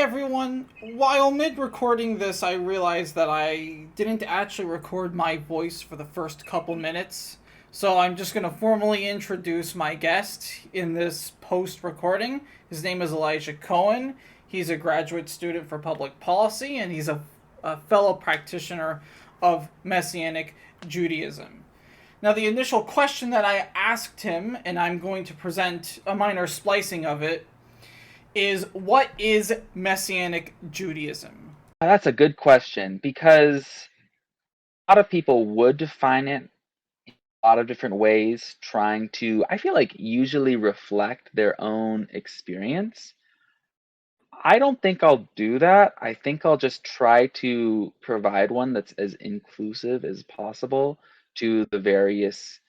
everyone. While mid-recording this, I realized that I didn't actually record my voice for the first couple minutes. So I'm just going to formally introduce my guest in this post-recording. His name is Elijah Cohen. He's a graduate student for public policy, and he's a fellow practitioner of Messianic Judaism. Now, the initial question that I asked him, and I'm going to present a minor splicing of it, is what is Messianic Judaism? That's a good question because a lot of people would define it in a lot of different ways, trying to, I feel like, usually reflect their own experience. I don't think I'll do that. I think I'll just try to provide one that's as inclusive as possible to the various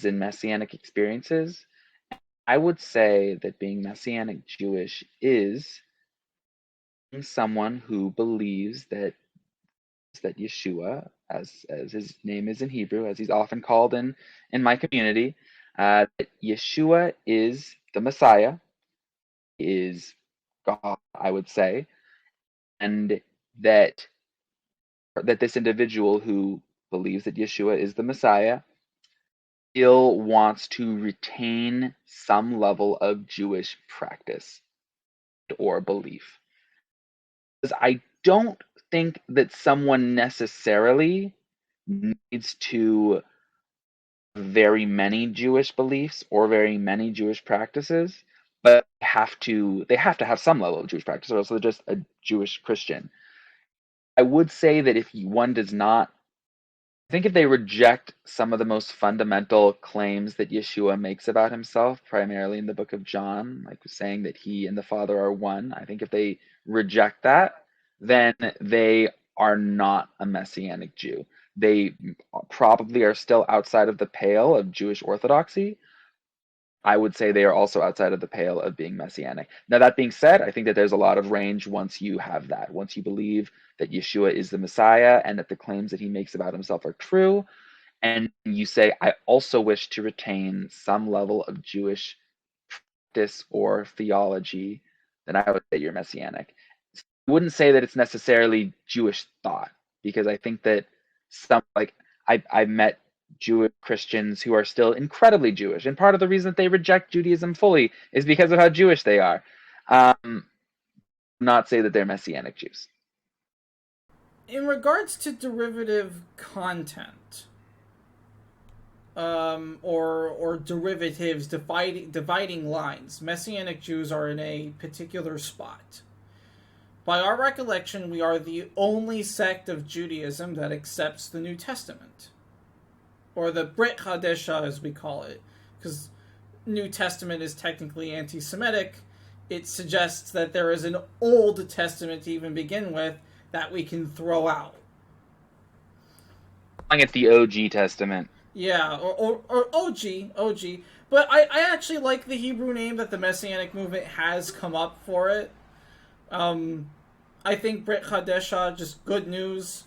in Messianic experiences. I would say that being Messianic Jewish is someone who believes that Yeshua, as his name is in Hebrew, as he's often called in my community, that Yeshua is the Messiah, is God, I would say, and that this individual who believes that Yeshua is the Messiah still wants to retain some level of Jewish practice or belief. Because I don't think that someone necessarily needs to very many Jewish beliefs or very many Jewish practices, but they have to have some level of Jewish practice, or else they're just a Jewish Christian. I would say that if one does not, I think if they reject some of the most fundamental claims that Yeshua makes about himself, primarily in the book of John, like saying that he and the Father are one, I think if they reject that, then they are not a Messianic Jew. They probably are still outside of the pale of Jewish orthodoxy. I would say they are also outside of the pale of being Messianic. Now, that being said, I think that there's a lot of range once you have that. Once you believe that Yeshua is the Messiah and that the claims that he makes about himself are true, and you say, I also wish to retain some level of Jewish practice or theology, then I would say you're Messianic. I wouldn't say that it's necessarily Jewish thought, because I think that I've met Jewish Christians who are still incredibly Jewish, and part of the reason that they reject Judaism fully is because of how Jewish they are. Not say that they're Messianic Jews. In regards to derivative content, or derivatives dividing lines, Messianic Jews are in a particular spot. By our recollection, we are the only sect of Judaism that accepts the New Testament, or the Brit Hadesha as we call it, because New Testament is technically anti-Semitic. It suggests that there is an Old Testament to even begin with that we can throw out. I think it's the OG Testament. Yeah, or OG. But I actually like the Hebrew name that the Messianic movement has come up for it. I think Brit Hadesha, just good news.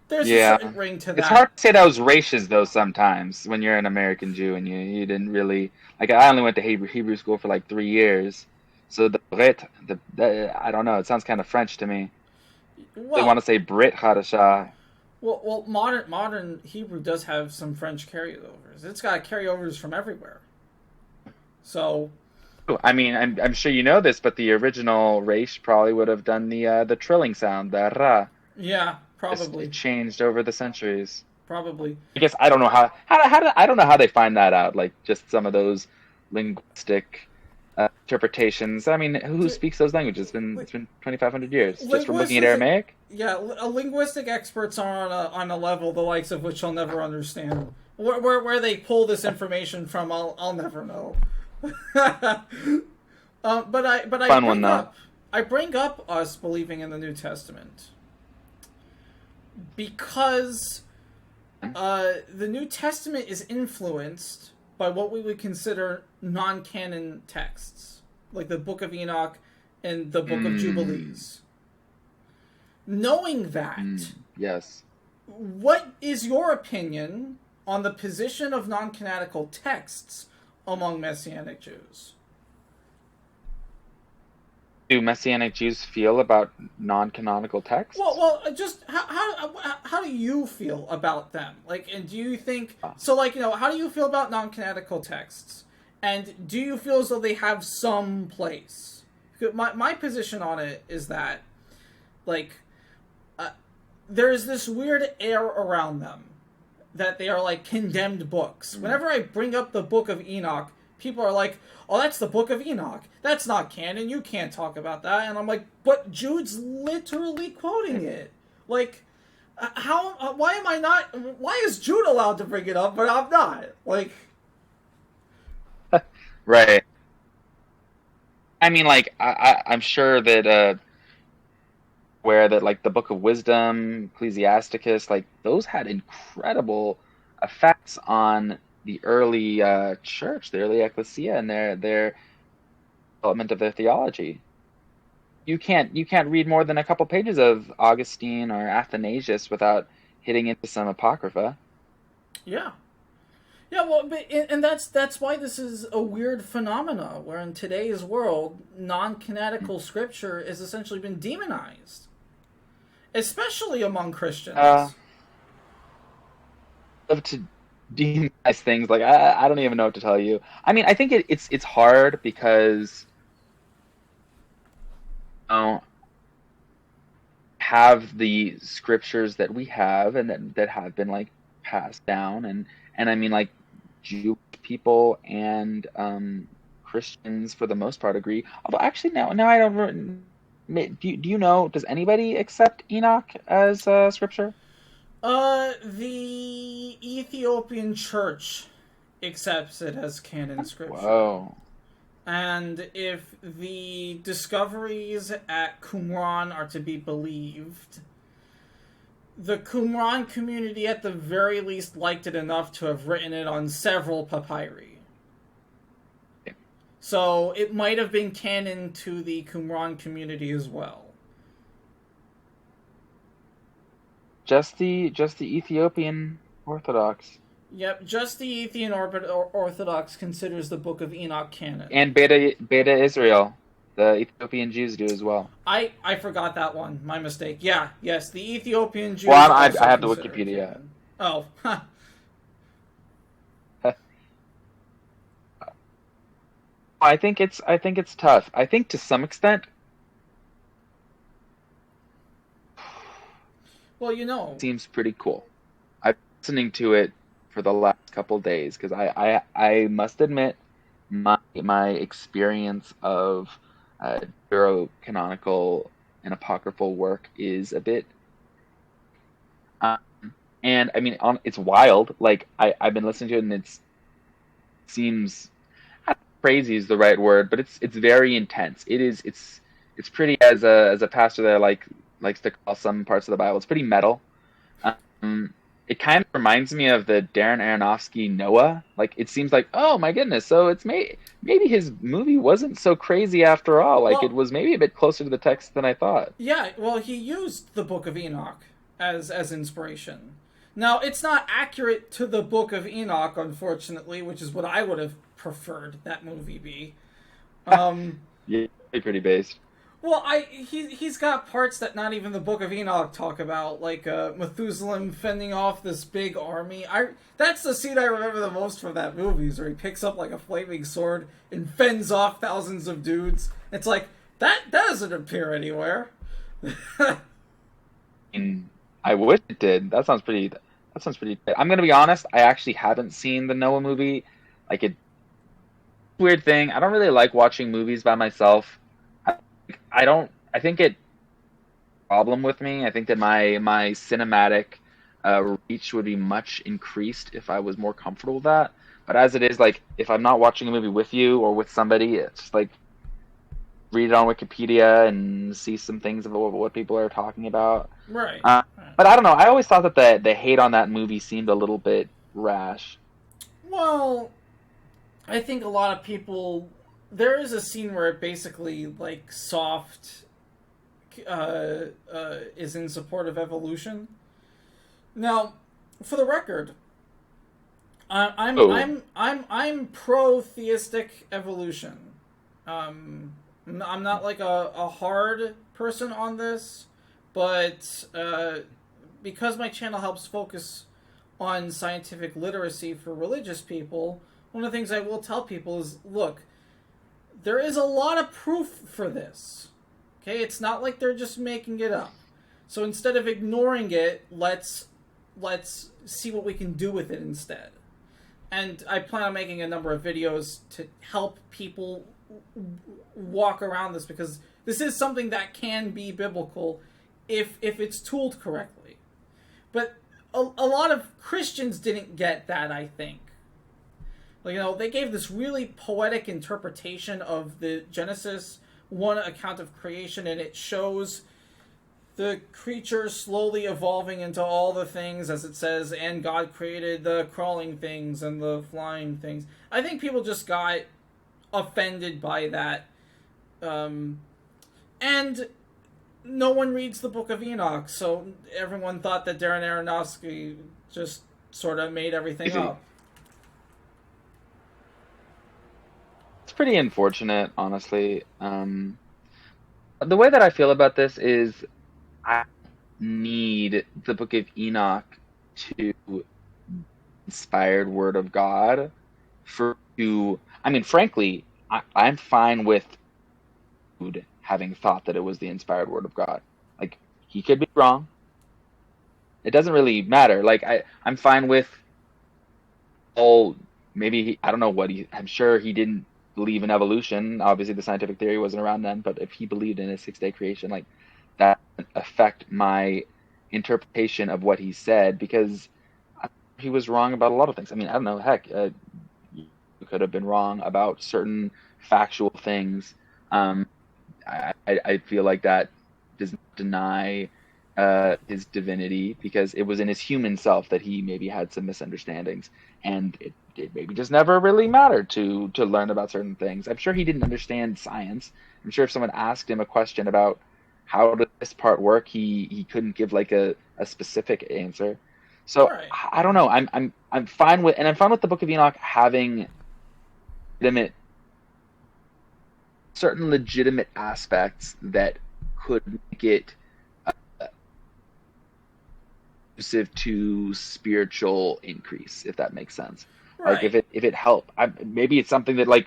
There's a certain ring to that. It's hard to say that was racist though sometimes when you're an American Jew and you didn't really like. I only went to Hebrew school for like 3 years, so the Brit, I don't know. It sounds kind of French to me. They want Well, to say Brit Hadasha. modern Hebrew does have some French carryovers. It's got carryovers from everywhere. So, I mean, I'm sure you know this, but the original race probably would have done the trilling sound, the ra. yeah, Just it probably, changed over the centuries. probably. I guess I don't know I don't know how they find that out. Like just some of those linguistic interpretations. I mean, who D- speaks those languages? It's been 2,500 years just from looking at Linguists, Aramaic. yeah, linguistic experts are on a level the likes of which I'll never understand. Where they pull this information from, I'll never know. But Fun one though. I bring up us believing in the New Testament because the New Testament is influenced by what we would consider non-canon texts, like the Book of Enoch and the Book of Mm, Jubilees. Knowing that, yes. what is your opinion on the position of non-canonical texts among Messianic Jews? do Messianic Jews feel about non-canonical texts? Just how do you feel about them? Like, and do you think Uh, so? Like, how do you feel about non-canonical texts? And do you feel as though they have some place? My position on it is that, like, uh, there's this weird air around them that they are like condemned books. Whenever I bring up the Book of Enoch, people are like, "Oh, that's the Book of Enoch. That's not canon. You can't talk about that." And I'm like, "But Jude's literally quoting it. Like, how? Why am I not? Why is Jude allowed to bring it up, but I'm not? Like, right. I mean, like, I'm sure that where that like the Book of Wisdom, Ecclesiasticus, like those had incredible effects on the early church, the early ecclesia, and their development of their theology. You can't read more than a couple pages of Augustine or Athanasius without hitting into some apocrypha. yeah." Yeah, well, and that's why this is a weird phenomena where in today's world, non-canonical scripture has essentially been demonized, especially among Uh, Christians. love to demonize things like I don't even know what to tell you. I mean, I think it's hard because uh, have the scriptures that we have and that have been like passed down and I mean like Jewish people and Christians for the most part agree. Although actually now I don't. Do you know? Does anybody accept Enoch as scripture? The Ethiopian Church accepts it as canon scripture. Whoa. And if the discoveries at Qumran are to be believed, the Qumran community at the very least liked it enough to have written it on several papyri. So it might have been canon to the Qumran community as well. Just the Ethiopian Orthodox Yep, just the Ethiopian Orthodox considers the Book of Enoch canon. and Beta Israel, the Ethiopian Jews do as well. I forgot that one. My mistake. Yeah, yes, the Ethiopian Jews Well, also I have the consider it Wikipedia. canon. Oh, I think it's tough. I think to some extent well, seems pretty cool. I've been listening to it for the last couple days because I must admit my experience of uh, canonical and apocryphal work is a bit um, and I mean it's wild. Like I've been listening to it and it seems crazy is the right word, but it's very intense. It's pretty as a pastor that likes to call some parts of the Bible. It's pretty metal. It kind of reminds me of the Darren Aronofsky Noah. Like it seems like, oh my goodness, so it's maybe his movie wasn't so crazy after all. Like it well, was maybe a bit closer to the text than I thought. yeah. Well, he used the Book of Enoch as inspiration. Now, it's not accurate to the Book of Enoch, unfortunately, which is what I would have preferred that movie be. Um, Yeah, pretty based. Well, he's got parts that not even the Book of Enoch talk about, like Methuselah fending off this big army. I That's the scene I remember the most from that movie, is where he picks up like a flaming sword and fends off thousands of dudes. It's like that doesn't appear anywhere. And I wish it did. That sounds pretty. That sounds pretty. I'm gonna be honest. I actually haven't seen the Noah movie. Like it weird thing. I don't really like watching movies by myself. I don't. I think it problem with me. I think that my cinematic reach would be much increased if I was more comfortable with that. But as it is, like if I'm not watching a movie with you or with somebody, it's just like read it on Wikipedia and see some things about what people are talking about. Right. Uh, but I don't know. I always thought that the hate on that movie seemed a little bit rash. Well, I think a lot of people. There is a scene where it basically like soft is in support of evolution. Now, for the record, I'm Oh, I'm I'm I'm pro theistic evolution. Um, I'm not like a hard person on this, but because my channel helps focus on scientific literacy for religious people, one of the things I will tell people is, look, there is a lot of proof for this. Okay, it's not like they're just making it up. So instead of ignoring it, let's see what we can do with it instead. And I plan on making a number of videos to help people walk around this, because this is something that can be biblical if it's tooled correctly. But a lot of Christians didn't get that, I think. Like, they gave this really poetic interpretation of the Genesis 1 account of creation, and it shows the creatures slowly evolving into all the things, as it says, and God created the crawling things and the flying things. I think people just got offended by that. And no one reads the Book of Enoch, so everyone thought that Darren Aronofsky just sort of made everything up. It's pretty unfortunate, honestly. The way that I feel about this is I need the Book of Enoch to inspired word of God frankly, I'm fine with having thought that it was the inspired word of God. Like, he could be wrong. It doesn't really matter. Like, I'm fine with maybe I don't know I'm sure he didn't believe in evolution. Obviously the scientific theory wasn't around then, but if he believed in a 6-day creation, like, that doesn't affect my interpretation of what he said, because he was wrong about a lot of things. I don't know, heck, you could have been wrong about certain factual things. I feel like that does not deny his divinity, because it was in his human self that he maybe had some misunderstandings, and it maybe just never really mattered to learn about certain things. I'm sure he didn't understand science. I'm sure if someone asked him a question about how does this part work, he couldn't give like a specific answer. So right. I don't know. I'm fine with the Book of Enoch having certain legitimate aspects that could make it conducive to spiritual increase, if that makes sense. Right. Like, if it helped, maybe it's something that like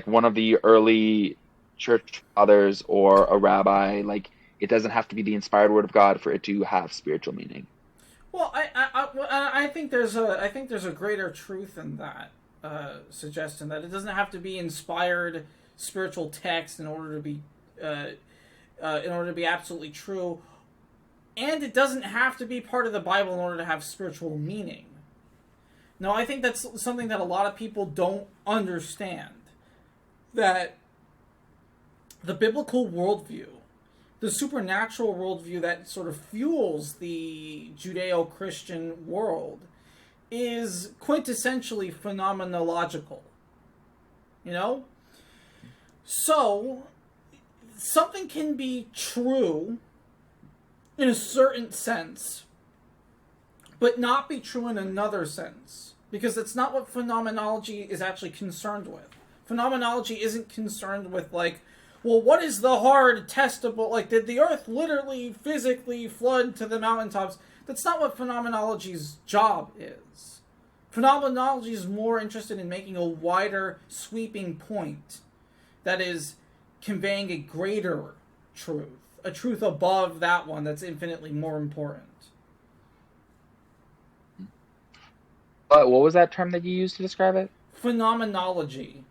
one of the early church fathers or a rabbi, like, it doesn't have to be the inspired word of God for it to have spiritual meaning. Well, I think there's a greater truth in that suggestion, that it doesn't have to be inspired spiritual text in order to be absolutely true, and it doesn't have to be part of the Bible in order to have spiritual meaning. No, I think that's something that a lot of people don't understand, that the biblical worldview, the supernatural worldview that sort of fuels the Judeo-Christian world, is quintessentially phenomenological. So, something can be true in a certain sense, but not be true in another sense, because that's not what phenomenology is actually concerned with. Phenomenology isn't concerned with, like, well, what is the hard, testable, like, did the earth literally, physically flood to the mountaintops? That's not what phenomenology's job is. Phenomenology is more interested in making a wider, sweeping point that is conveying a greater truth, a truth above that one that's infinitely more important. But what was that term that you used to describe it? Phenomenology.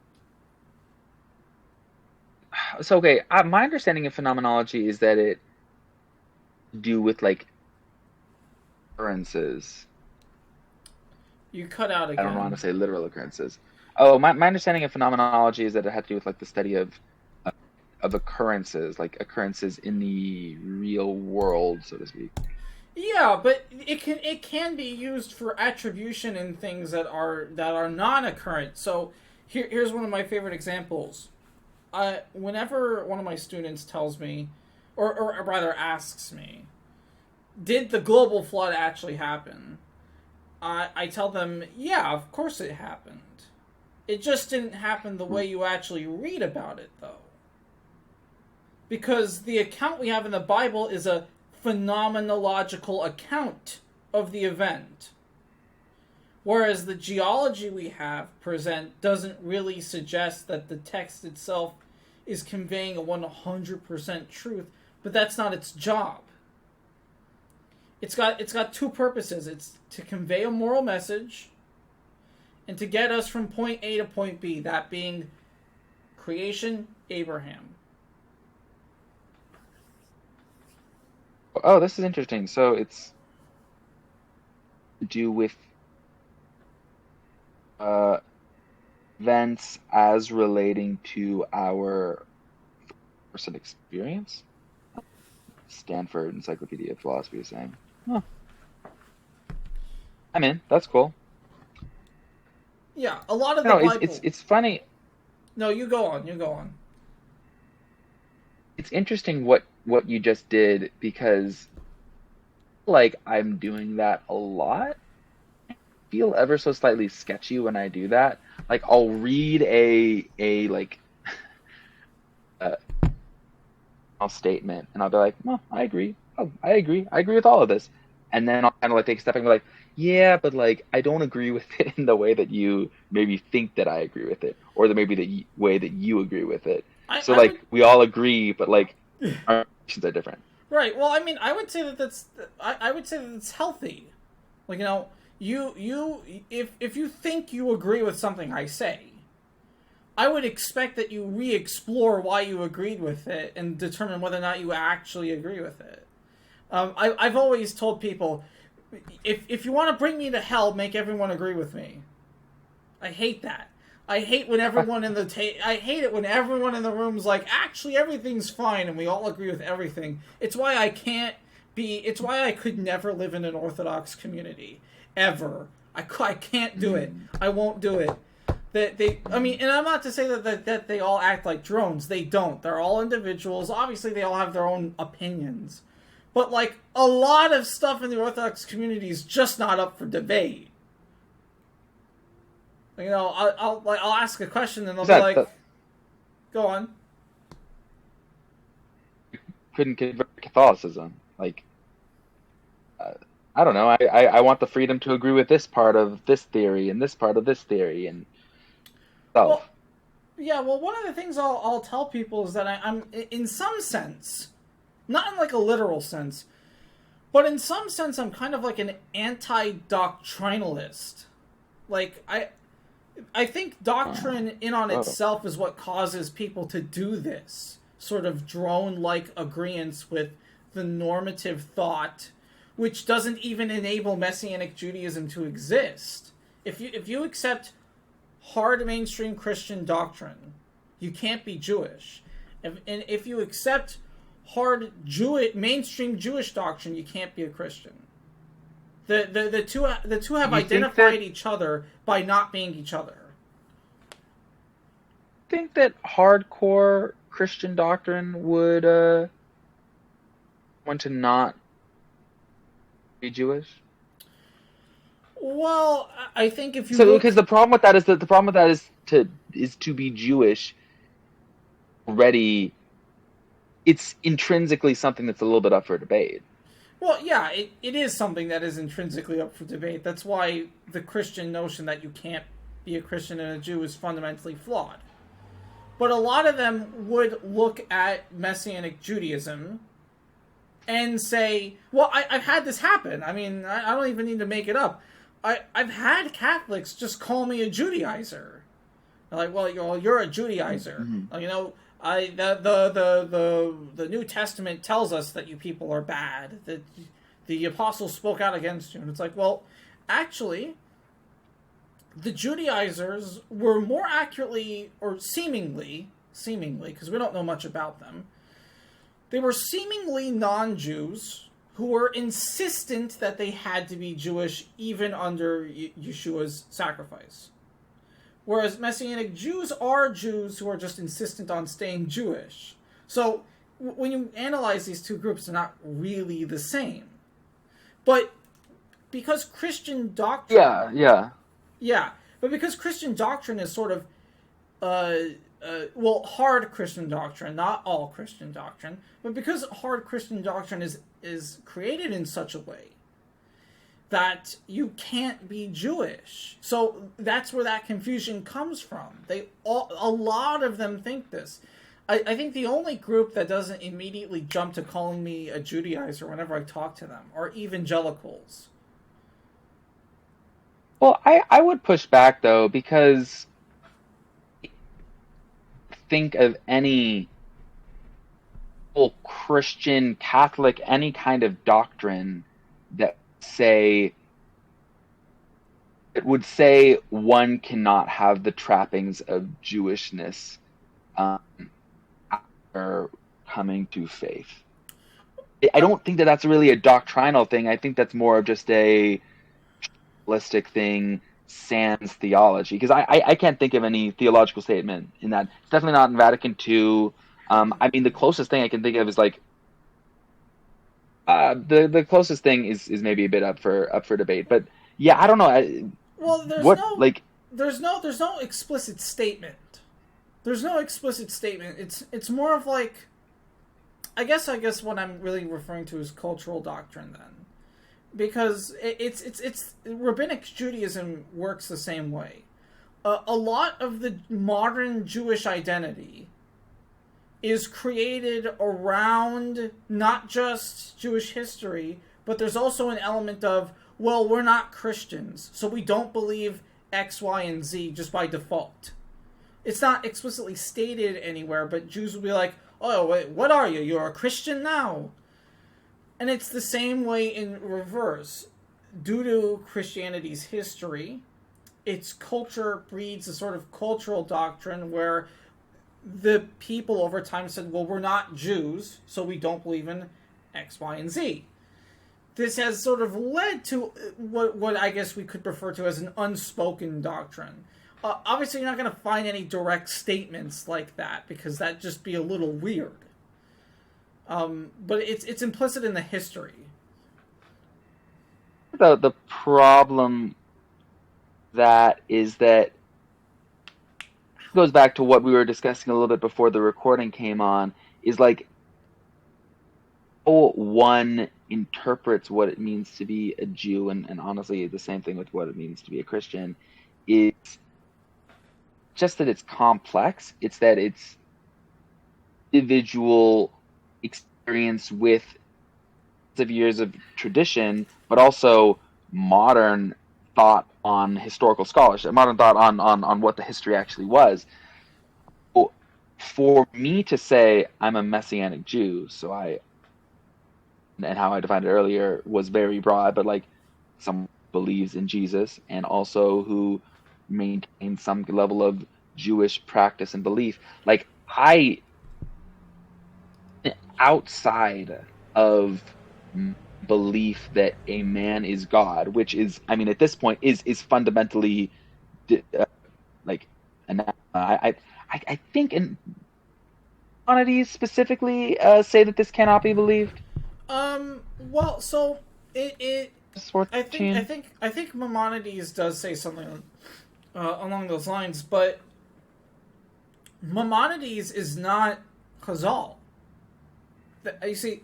So, okay, my understanding of phenomenology is that it do with, like, occurrences. You cut out again. I don't want to say literal occurrences. Oh, my understanding of phenomenology is that it had to do with, like, the study of occurrences, like occurrences in the real world, so to speak. Yeah, but it can be used for attribution in things that are non-occurrent. So here's one of my favorite examples. Whenever one of my students tells me, or rather asks me, did the global flood actually happen? I tell them, yeah, of course it happened. It just didn't happen the way you actually read about it, though. because the account we have in the Bible is a phenomenological account of the event. Whereas the geology we have present doesn't really suggest that the text itself is conveying a 100% truth, but that's not its job. It's got two purposes. It's to convey a moral message and to get us from point A to point B, that being creation, Abraham. Oh, this is interesting. So it's to do with events as relating to our person experience. Stanford Encyclopedia of Philosophy is saying. Huh. I'm in. That's cool. Yeah, a lot of the No, Bible... it's funny. No, you go on. It's interesting what you just did, because like I'm doing that a lot. I feel ever so slightly sketchy when I do that. Like I'll read a like a statement and I'll be like, well, I agree. Oh, I agree with all of this. And then I'll kind of like take a step and be like, yeah, but like I don't agree with it in the way that you maybe think that I agree with it, or maybe the way that you agree with it. So like we all agree, but like our actions are different. Right. Well, I mean, I would say I would say that it's healthy. Like, if you think you agree with something I say, I would expect that you re-explore why you agreed with it and determine whether or not you actually agree with it. I've always told people, if you want to bring me to hell, make everyone agree with me. I hate that. I hate when everyone I hate it when everyone in the room's like, actually everything's fine, and we all agree with everything. It's why I could never live in an Orthodox community. Ever. I can't do it. I won't do it. I mean, and I'm not to say that they all act like drones. They don't. They're all individuals. Obviously, they all have their own opinions. But, like, a lot of stuff in the Orthodox community is just not up for debate. You know, I'll ask a question and they'll be like, go on. Couldn't convert to Catholicism. Like, I don't know. I want the freedom to agree with this part of this theory and this part of this theory and stuff. Well, yeah, well, one of the things I'll tell people is that I'm, in some sense, not in like a literal sense, but in some sense I'm kind of like an anti-doctrinalist. Like, I think doctrine in on itself is what causes people to do this sort of drone-like agreeance with the normative thought, which doesn't even enable Messianic Judaism to exist. If you accept hard mainstream Christian doctrine, you can't be Jewish. And if you accept hard mainstream Jewish doctrine, you can't be a Christian. The two have identified each other by not being each other. Think that hardcore Christian doctrine would want to not be Jewish? Well, I think if you because the problem with that is to be Jewish already, it's intrinsically something that's a little bit up for debate. Well, yeah, it is something that is intrinsically up for debate. That's why the Christian notion that you can't be a Christian and a Jew is fundamentally flawed. But a lot of them would look at Messianic Judaism and say, well, I've had this happen. I mean, I don't even need to make it up. I've had Catholics just call me a Judaizer. They're like, well, you're a Judaizer. Mm-hmm. You know, the New Testament tells us that you people are bad, that the apostles spoke out against you. And it's like, well, actually, the Judaizers were more accurately, or seemingly, because we don't know much about them, they were seemingly non-Jews who were insistent that they had to be Jewish even under Yeshua's sacrifice. Whereas Messianic Jews are Jews who are just insistent on staying Jewish. So when you analyze these two groups, they're not really the same. But because Christian doctrine... Yeah. Yeah, but because Christian doctrine is sort of hard Christian doctrine, not all Christian doctrine, but because hard Christian doctrine is created in such a way that you can't be Jewish. So that's where that confusion comes from. A lot of them think this. I think the only group that doesn't immediately jump to calling me a Judaizer whenever I talk to them are evangelicals. Well, I would push back though, because think of any whole Christian, Catholic, any kind of doctrine that would say one cannot have the trappings of Jewishness after coming to faith. I don't think that that's really a doctrinal thing. I think that's more of just a holistic thing, sans theology. Because I can't think of any theological statement in that. It's definitely not in Vatican II. I mean, the closest thing I can think of is like the closest thing is maybe a bit up for debate. But yeah, I don't know. Well, there's no explicit statement. There's no explicit statement. It's more of like, I guess what I'm really referring to is cultural doctrine then, because it's rabbinic Judaism works the same way. A lot of the modern Jewish identity is created around not just Jewish history, but there's also an element of, well, we're not Christians, so we don't believe X, Y, and Z just by default. It's not explicitly stated anywhere, but Jews will be like, oh, wait, what are you? You're a Christian now? And it's the same way in reverse. Due to Christianity's history, its culture breeds a sort of cultural doctrine where the people over time said, well, we're not Jews, so we don't believe in X, Y, and Z. This has sort of led to what I guess we could refer to as an unspoken doctrine. Obviously, you're not going to find any direct statements like that, because that'd just be a little weird. But it's implicit in the history. The problem that goes back to what we were discussing a little bit before the recording came on, is like how one interprets what it means to be a Jew, and honestly the same thing with what it means to be a Christian, is just that it's complex. It's that it's individual experience with of years of tradition, but also modern thought on historical scholarship, modern thought on what the history actually was. For me to say I'm a Messianic Jew, and how I defined it earlier was very broad, but like someone believes in Jesus and also who maintains some level of Jewish practice and belief. Like, outside of belief that a man is God, which is, I mean, at this point is fundamentally like, I think in quantities specifically say that this cannot be believed. Well, so I think Maimonides does say something along those lines, but Maimonides is not Chazal. You see,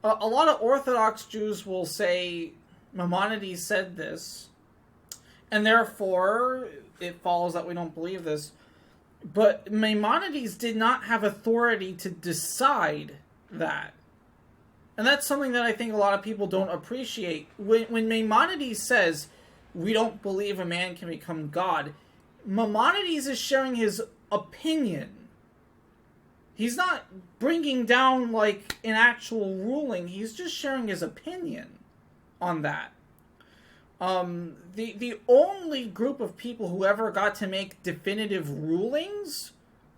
a lot of Orthodox Jews will say Maimonides said this, and therefore it follows that we don't believe this. But Maimonides did not have authority to decide that. And that's something that I think a lot of people don't appreciate. When Maimonides says, we don't believe a man can become God, Maimonides is sharing his opinion. He's not bringing down, like, an actual ruling. He's just sharing his opinion on that. The only group of people who ever got to make definitive rulings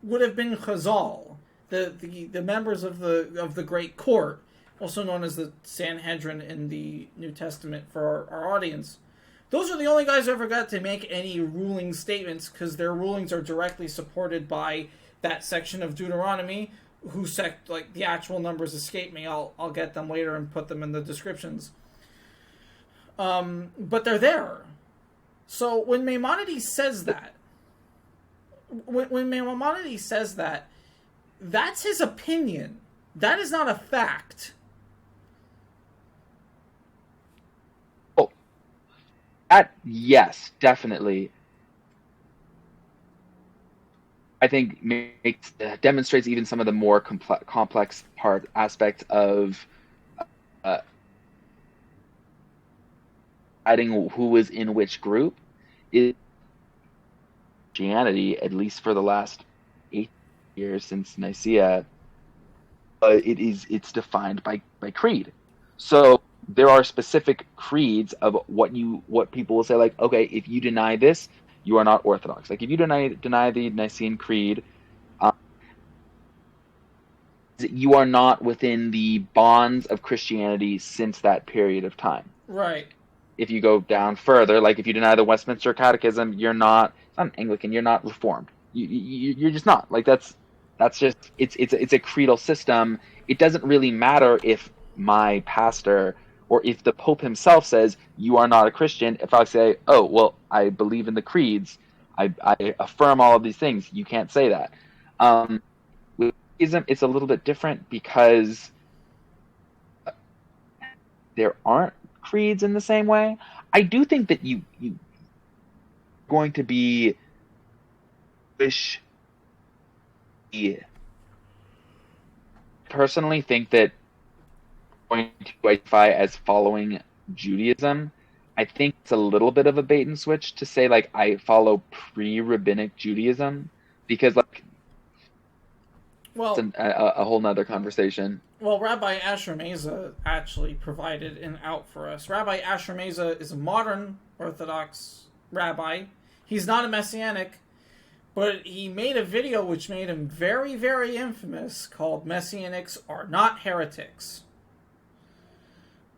would have been Chazal, the members of the Great Court, also known as the Sanhedrin in the New Testament for our audience. Those are the only guys who ever got to make any ruling statements, because their rulings are directly supported by that section of Deuteronomy, like the actual numbers escape me. I'll get them later and put them in the descriptions. But they're there. So when Maimonides says that, when Maimonides says that, that's his opinion. That is not a fact. Oh, that, yes, definitely. I think demonstrates even some of the more complex aspects of uh, deciding who is in which group is Christianity, at least for the last 8 years since Nicaea. It's defined by creed. So there are specific creeds of what people will say, like, okay, if you deny this, you are not Orthodox. Like if you deny the Nicene Creed, um, you are not within the bonds of Christianity since that period of time. Right. If you go down further, like if you deny the Westminster Catechism, you're not, it's not Anglican, you're not Reformed. You're just not. Like that's just it's a creedal system. It doesn't really matter if my pastor or if the Pope himself says you are not a Christian. If I say, oh well, I believe in the creeds, I affirm all of these things, you can't say that. With Judaism, it's a little bit different because there aren't creeds in the same way. I do think that you going to be wish. Personally, think that going to identify as following Judaism, I think it's a little bit of a bait and switch to say like I follow pre-rabbinic Judaism, because like it's Well, a whole nother conversation. well, Rabbi Asher Meza actually provided an out for us. Rabbi Asher Meza is a modern Orthodox rabbi. He's not a Messianic, but he made a video which made him very, very infamous called Messianics Are Not Heretics.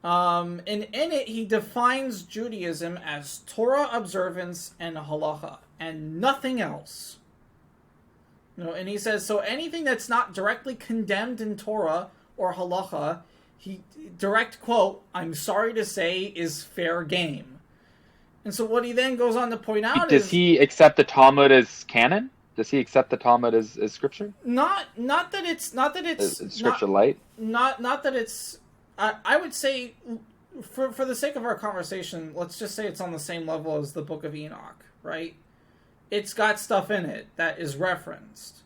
And in it, he defines Judaism as Torah observance and halacha, and nothing else. And he says, so anything that's not directly condemned in Torah or halacha, he direct quote, I'm sorry to say, is fair game. And so what he then goes on to point out Does is he accept the Talmud as canon? Does he accept the Talmud as scripture? not that it's As scripture light? not that it's I would say for the sake of our conversation, let's just say it's on the same level as the Book of Enoch, right? It's got stuff in it that is referenced.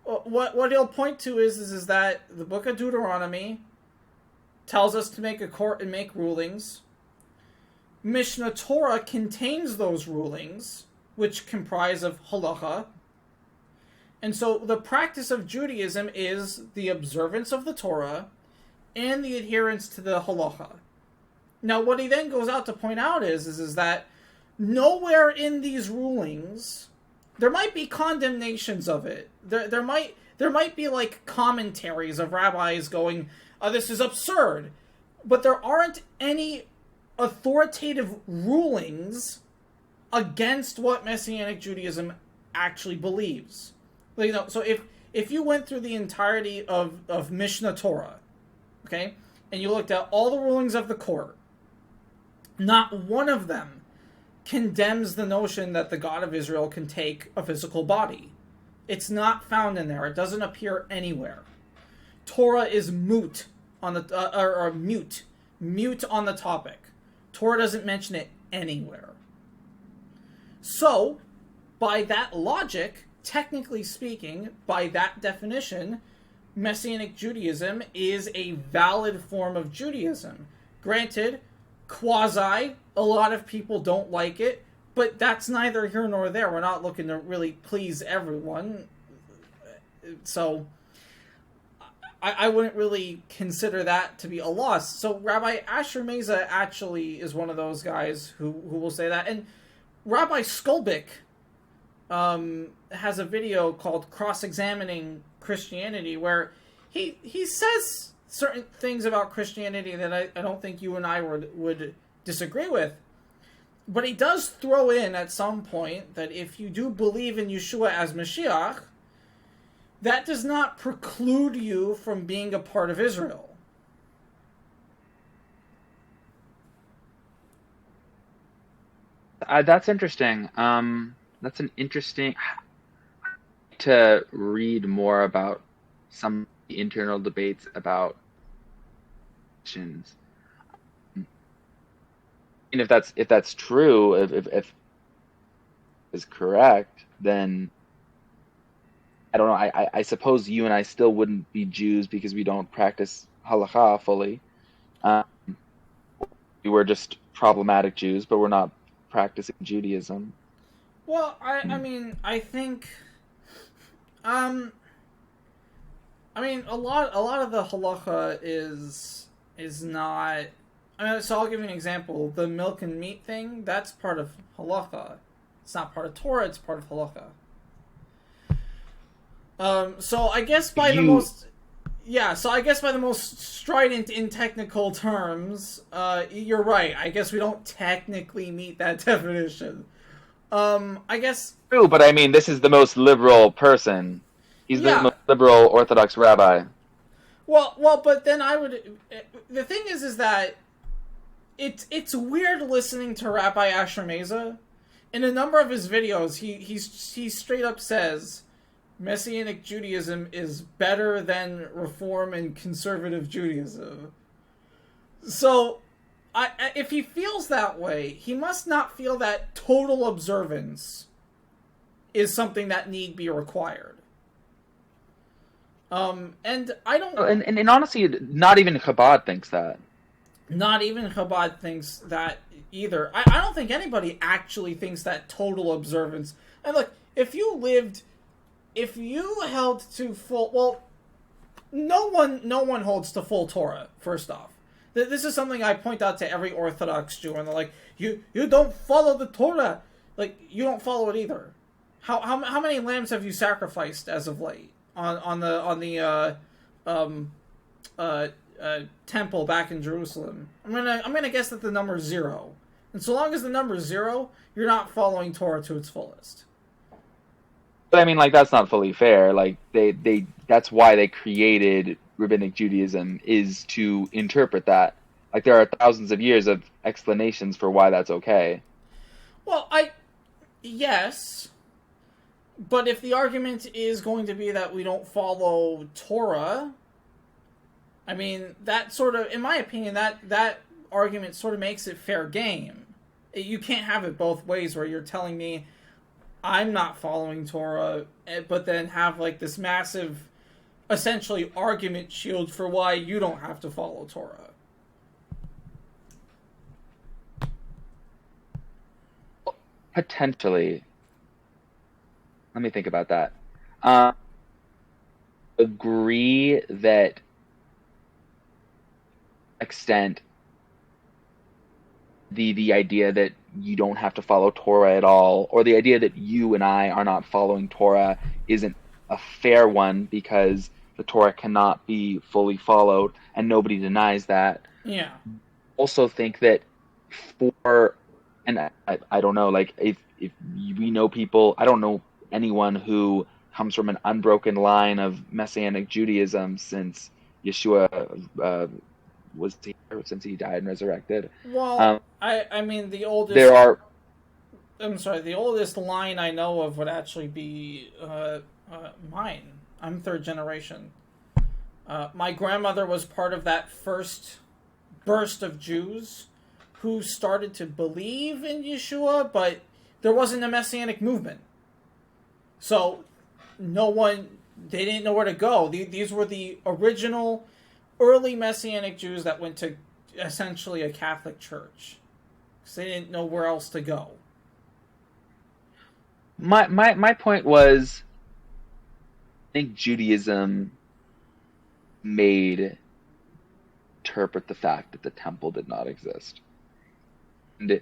What he'll point to is that the Book of Deuteronomy tells us to make a court and make rulings. Mishnah Torah contains those rulings, which comprise of halacha. And so the practice of Judaism is the observance of the Torah and the adherence to the halacha. Now, what he then goes out to point out is that nowhere in these rulings, there might be condemnations of it. There might be like commentaries of rabbis going, this is absurd. But there aren't any authoritative rulings against what Messianic Judaism actually believes. So if you went through the entirety of Mishnah Torah, okay, and you looked at all the rulings of the court, not one of them condemns the notion that the God of Israel can take a physical body. It's not found in there. It doesn't appear anywhere. Torah is moot on the or mute on the topic. Torah doesn't mention it anywhere. So, by that logic, technically speaking, by that definition, Messianic Judaism is a valid form of Judaism. Granted, quasi, a lot of people don't like it, but that's neither here nor there. We're not looking to really please everyone. So, I wouldn't really consider that to be a loss. So Rabbi Asher Meza actually is one of those guys who will say that. And Rabbi Skolbick has a video called Cross-Examining Christianity, where he says certain things about Christianity that I don't think you and I would disagree with. But he does throw in at some point that if you do believe in Yeshua as Mashiach, that does not preclude you from being a part of Israel. That's interesting. That's an interesting. to read more about some of the internal debates about Christians. And if that's true, if is correct, then I don't know. I suppose you and I still wouldn't be Jews because we don't practice halakha fully. Um, we were just problematic Jews, but we're not practicing Judaism. Well, I mean, I think, um, I mean, a lot of the halacha is not. I mean, so I'll give you an example. The milk and meat thing, that's part of halacha. It's not part of Torah. It's part of halacha. So I guess by the most, yeah. So I guess by the most strident in technical terms, you're right. I guess we don't technically meet that definition. I guess. True, but I mean, this is the most liberal person. He's the Yeah. most liberal Orthodox rabbi. Well, but then I would. The thing is that it's weird listening to Rabbi Asher Meza. In a number of his videos, he straight up says Messianic Judaism is better than Reform and Conservative Judaism. So, if he feels that way, he must not feel that total observance is something that need be required. And I don't. And honestly, not even Chabad thinks that. Not even Chabad thinks that either. I don't think anybody actually thinks that total observance. And look, if you held to full, well, no one holds to full Torah. First off, this is something I point out to every Orthodox Jew, and they're like, you don't follow the Torah, like you don't follow it either. How many lambs have you sacrificed as of late on the temple back in Jerusalem? I'm gonna guess that the number is 0. And so long as the number is 0, you're not following Torah to its fullest. But I mean, like, that's not fully fair. Like, they that's why they created Rabbinic Judaism, is to interpret that. Like, there are thousands of years of explanations for why that's okay. Well, yes, but if the argument is going to be that we don't follow Torah, I mean, that sort of, in my opinion, that argument sort of makes it fair game. You can't have it both ways, where you're telling me I'm not following Torah, but then have like this massive, essentially, argument shield for why you don't have to follow Torah. Potentially. Let me think about that. Agree that extent the idea that you don't have to follow Torah at all, or the idea that you and I are not following Torah, isn't a fair one, because the Torah cannot be fully followed, and nobody denies that. Yeah. Also think that and I don't know, like, if we know people, I don't know anyone who comes from an unbroken line of Messianic Judaism since Yeshua was here, since he died and resurrected. Well, I mean, the oldest. There are. I'm sorry. The oldest line I know of would actually be mine. I'm third generation. My grandmother was part of that first burst of Jews who started to believe in Yeshua, but there wasn't a Messianic movement. So they didn't know where to go. These were the original early Messianic Jews that went to essentially a Catholic church, because they didn't know where else to go. My point was, I think Judaism interpret the fact that the temple did not exist, and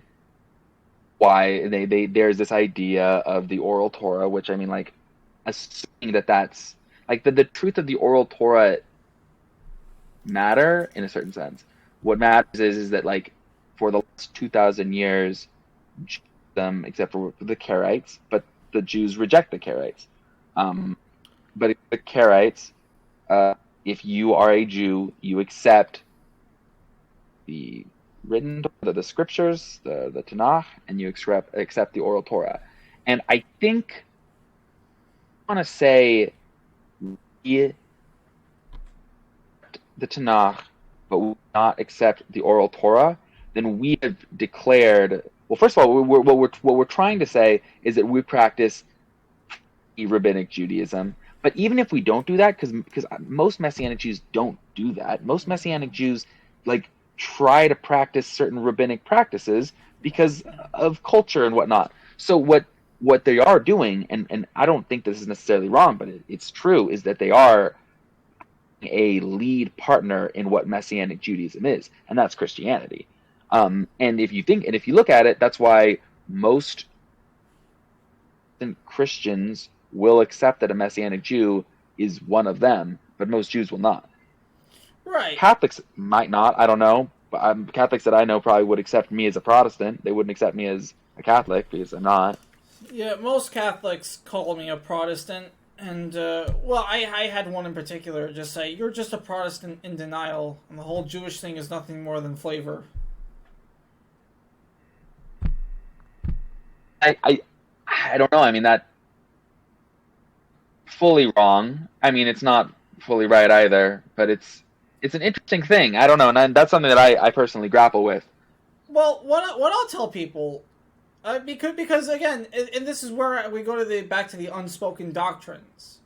why there's this idea of the oral Torah, which, I mean, like, assuming that's like the truth of the oral Torah matter in a certain sense. What matters is that, like, for the last 2,000 years, except for the Karaites, but the Jews reject the Karaites. But the Karaites, if you are a Jew, you accept the written, the scriptures, the Tanakh, and you accept the oral Torah. And I think, want to say we the Tanakh, but we will not accept the oral Torah, then we have declared. Well, first of all, what we're trying to say is that we practice rabbinic Judaism. But even if we don't do that, because most Messianic Jews don't do that, most Messianic Jews like try to practice certain rabbinic practices because of culture and whatnot. So what they are doing, and I don't think this is necessarily wrong, but it's true, is that they are a lead partner in what Messianic Judaism is, and that's Christianity. And if you look at it, that's why most Christians will accept that a Messianic Jew is one of them, but most Jews will not. Right. Catholics might not, I don't know. But Catholics that I know probably would accept me as a Protestant. They wouldn't accept me as a Catholic because I'm not. Yeah, most Catholics call me a Protestant, and, well, I had one in particular just say, you're just a Protestant in denial, and the whole Jewish thing is nothing more than flavor. I don't know. I mean, that fully wrong. I mean, it's not fully right either, but it's an interesting thing. I don't know, and that's something that I personally grapple with. Well, what I'll tell people, because again, and this is where we go to back to the unspoken doctrines.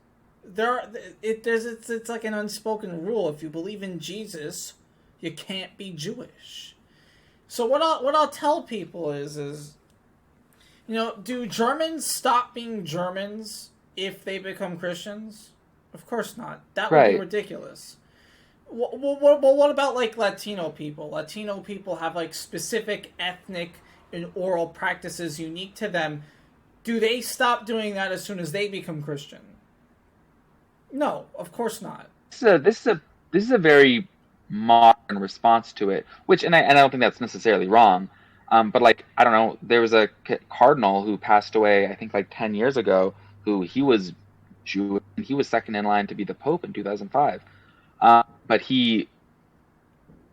It's like an unspoken rule. If you believe in Jesus, you can't be Jewish. So what I'll tell people is do Germans stop being Germans if they become Christians? Of course not. That would be ridiculous. Well, what about like Latino people? Latino people have like specific ethnic and oral practices unique to them. Do they stop doing that as soon as they become Christian? No, of course not. This is a very modern response to it, and I don't think that's necessarily wrong. But like, I don't know, there was a cardinal who passed away, I think like 10 years ago, who he was Jewish, and he was second in line to be the Pope in 2005. But he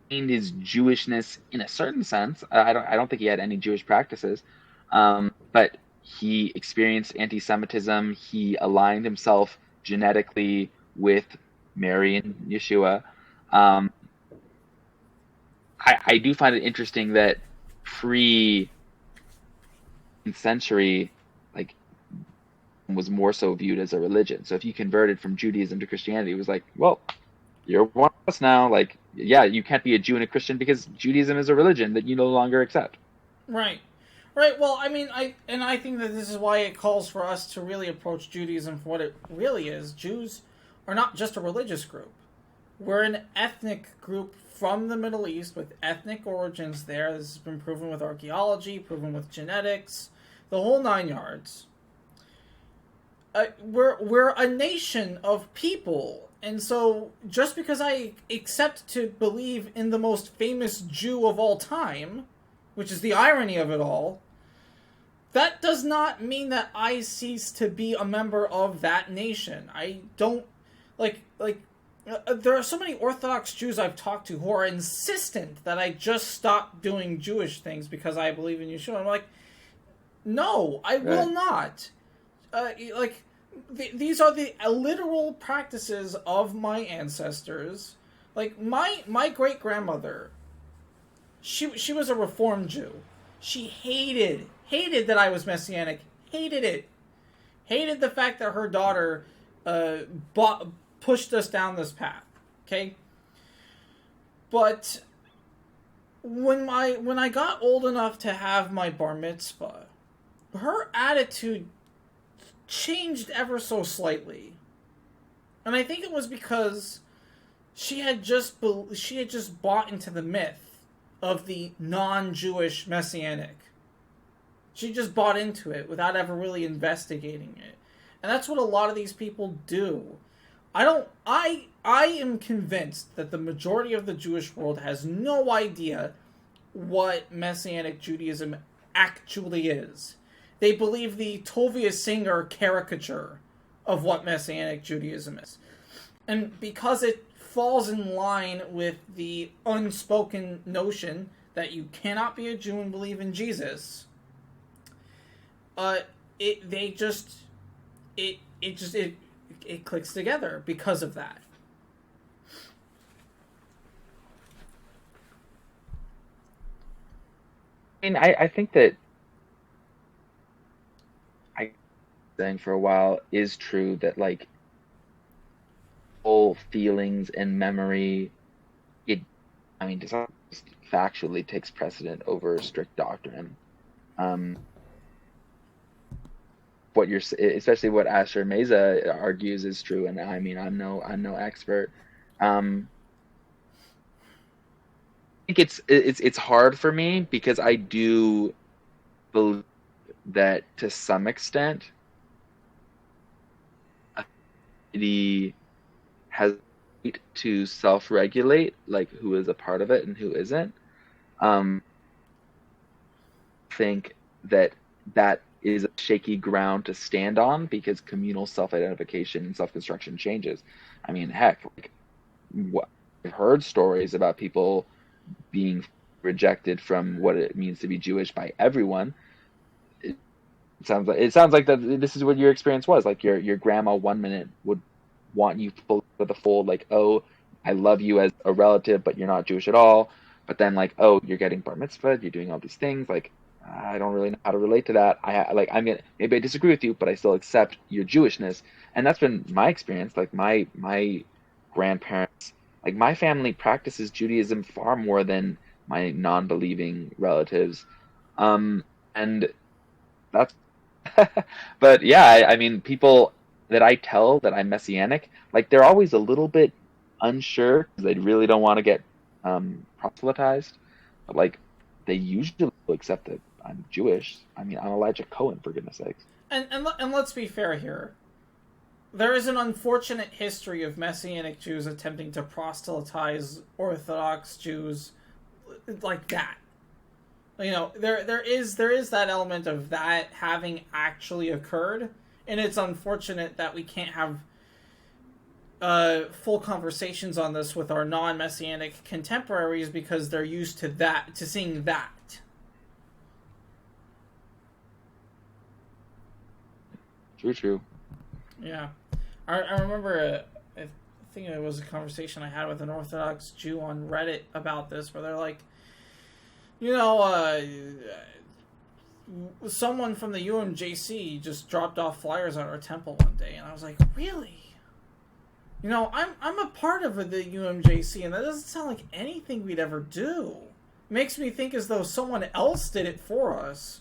gained his Jewishness in a certain sense. I don't think he had any Jewish practices, but he experienced anti-Semitism. He aligned himself genetically with Mary and Yeshua. I do find it interesting that pre-century, like, was more so viewed as a religion. So if you converted from Judaism to Christianity, it was like, well, you're one of us now. Like, yeah, you can't be a Jew and a Christian because Judaism is a religion that you no longer accept. Right. Right, well, I mean, I think that this is why it calls for us to really approach Judaism for what it really is. Jews are not just a religious group. We're an ethnic group from the Middle East with ethnic origins there. This has been proven with archaeology, proven with genetics, the whole 9 yards. We're a nation of people, and so just because I accept to believe in the most famous Jew of all time, which is the irony of it all, that does not mean that I cease to be a member of that nation. I don't, there are so many Orthodox Jews I've talked to who are insistent that I just stop doing Jewish things because I believe in Yeshua. I'm like, no, I will not. These are the literal practices of my ancestors. Like, my great-grandmother, she was a Reformed Jew. She hated that I was Messianic. Hated it. Hated the fact that her daughter pushed us down this path. Okay? But when I got old enough to have my bar mitzvah, her attitude changed ever so slightly. And I think it was because she had just bought into the myth of the non-Jewish Messianic. She just bought into it without ever really investigating it. And that's what a lot of these people do. I am convinced that the majority of the Jewish world has no idea what Messianic Judaism actually is. They believe the Tovia Singer caricature of what Messianic Judaism is. And because it falls in line with the unspoken notion that you cannot be a Jew and believe in Jesus, it it clicks together because of that. I mean, I think that I saying for a while is true that like whole feelings and memory, it, I mean, just factually takes precedent over strict doctrine. Um, what you're, especially what Asher Meza argues is true, and I mean, I'm no expert. I think it's hard for me because I do believe that to some extent, a city has right to self-regulate, like who is a part of it and who isn't. Um, think that that is a shaky ground to stand on because communal self-identification and self-construction changes. I mean, heck, like, I've heard stories about people being rejected from what it means to be Jewish by everyone. It sounds like that this is what your experience was. Like your grandma 1 minute would want you for the full like, oh, I love you as a relative, but you're not Jewish at all. But then like, oh, you're getting bar mitzvah, you're doing all these things. Like, I don't really know how to relate to that. Maybe I disagree with you, but I still accept your Jewishness. And that's been my experience. Like my grandparents, like my family practices Judaism far more than my non-believing relatives. And that's but yeah, I mean, people that I tell that I'm messianic, like they're always a little bit unsure because they really don't want to get proselytized. But like, they usually will accept that I'm Jewish. I mean, I'm Elijah Cohen, for goodness sakes. And let's be fair here. There is an unfortunate history of Messianic Jews attempting to proselytize Orthodox Jews like that. You know, there is that element of that having actually occurred, and it's unfortunate that we can't have full conversations on this with our non-Messianic contemporaries because they're used to that, to seeing that. True. Yeah, I remember I think it was a conversation I had with an Orthodox Jew on Reddit about this, where they're like, you know, someone from the UMJC just dropped off flyers at our temple one day, and I was like, really? You know, I'm a part of the UMJC, and that doesn't sound like anything we'd ever do. It makes me think as though someone else did it for us.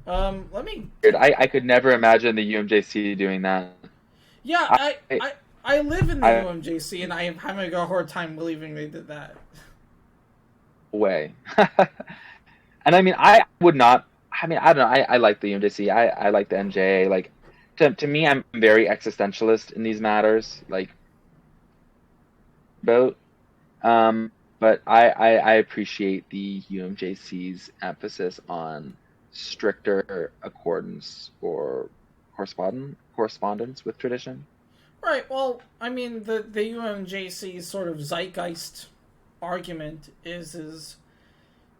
Let me... I could never imagine the UMJC doing that. Yeah, I live in the UMJC, and I'm having a hard time believing they did that. Way. And I mean, I would not. I mean, I don't know. I like the UMJC. I like the NJA. Like, to me, I'm very existentialist in these matters. Like, about. But I appreciate the UMJC's emphasis on stricter accordance or correspondence with tradition. Right, well, I mean, the UMJC's sort of zeitgeist argument is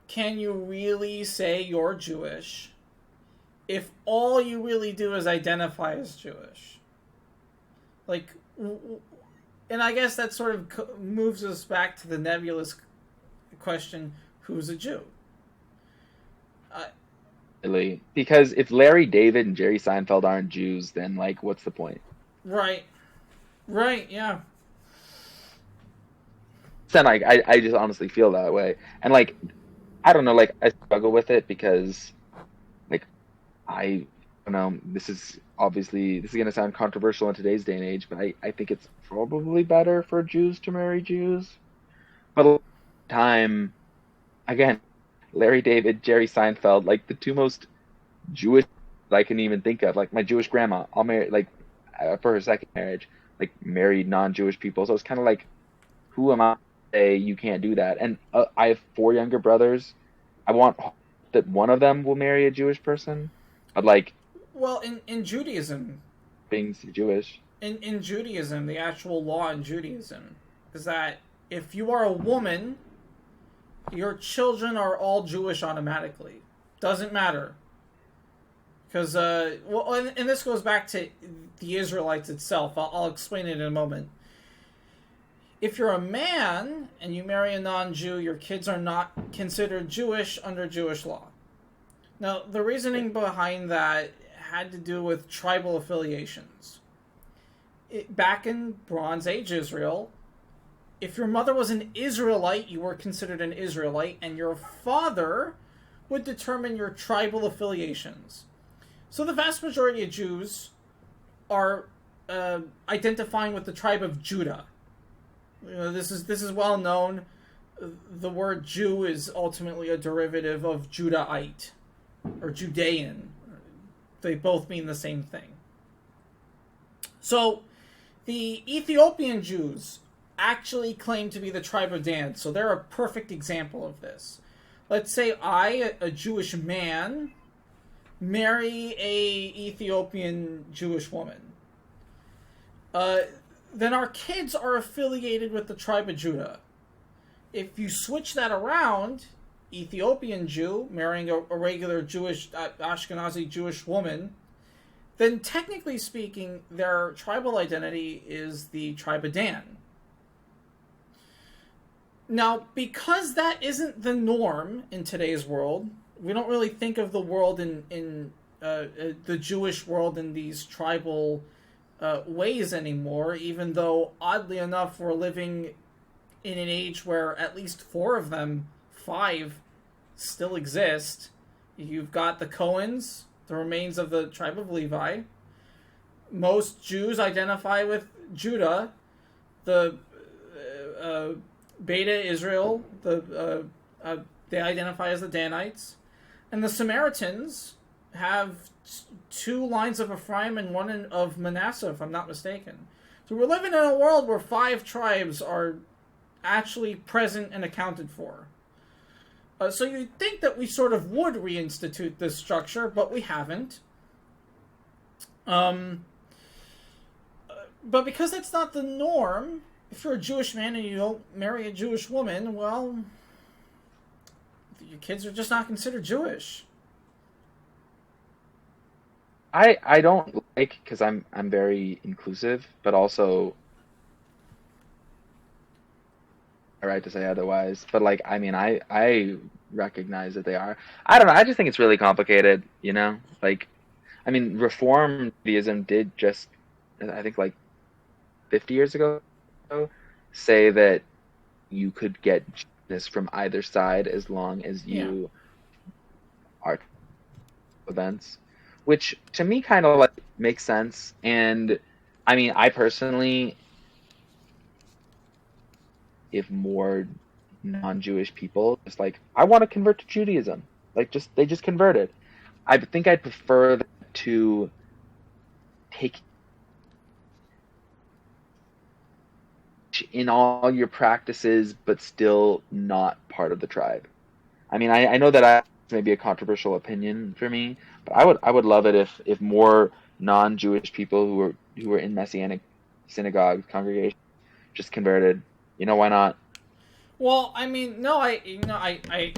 can you really say you're Jewish if all you really do is identify as Jewish? Like, and I guess that sort of moves us back to the nebulous question, who's a Jew? Really, because if Larry David and Jerry Seinfeld aren't Jews, then like, what's the point? Right, yeah. Then I just honestly feel that way, and like, I don't know, like I struggle with it because, like, I don't know. This is gonna sound controversial in today's day and age, but I think it's probably better for Jews to marry Jews. But a lot of the time, again, Larry David, Jerry Seinfeld, like the two most Jewish that I can even think of. Like my Jewish grandma, I'll marry like for her second marriage, like married non-Jewish people. So it's kind of like, who am I to say you can't do that? And I have 4 younger brothers. I want that one of them will marry a Jewish person. But like, well, in Judaism, being Jewish, in Judaism, the actual law in Judaism is that if you are a woman, your children are all Jewish automatically. Doesn't matter. Because, well, and this goes back to the Israelites itself. I'll explain it in a moment. If you're a man and you marry a non-Jew, your kids are not considered Jewish under Jewish law. Now, the reasoning behind that had to do with tribal affiliations. Back in Bronze Age Israel, if your mother was an Israelite, you were considered an Israelite, and your father would determine your tribal affiliations. So the vast majority of Jews are identifying with the tribe of Judah. You know, this is well known. The word Jew is ultimately a derivative of Judahite or Judean. They both mean the same thing. So the Ethiopian Jews actually claim to be the tribe of Dan, so they're a perfect example of this. Let's say I, a Jewish man, marry a Ethiopian Jewish woman. Then our kids are affiliated with the tribe of Judah. If you switch that around, Ethiopian Jew marrying a regular Jewish, Ashkenazi Jewish woman, then technically speaking, their tribal identity is the tribe of Dan. Now, because that isn't the norm in today's world, we don't really think of the world in the Jewish world in these tribal ways anymore, even though, oddly enough, we're living in an age where at least 5 still exist. You've got the Cohens, the remains of the tribe of Levi. Most Jews identify with Judah. The Beta Israel, they identify as the Danites. And the Samaritans have 2 lines of Ephraim and 1 of Manasseh, if I'm not mistaken. So we're living in a world where 5 tribes are actually present and accounted for. So you'd think that we sort of would reinstitute this structure, but we haven't. But because that's not the norm, if you're a Jewish man and you don't marry a Jewish woman, well, your kids are just not considered Jewish. I don't like, because I'm very inclusive, but also right to say otherwise. But like, I mean, I recognize that they are. I don't know. I just think it's really complicated. You know, like, I mean, Reform Judaism did just, I think, like 50 years ago, say that you could get this from either side as long as you are events, which to me kind of like makes sense. And I mean, I personally, if more non-Jewish people just like, I want to convert to Judaism, like they just converted, I think I'd prefer to take in all your practices, but still not part of the tribe. I mean, I know that may be a controversial opinion for me, but I would love it if more non-Jewish people who were in Messianic synagogues, congregations, just converted. You know, why not? Well, I mean, no, I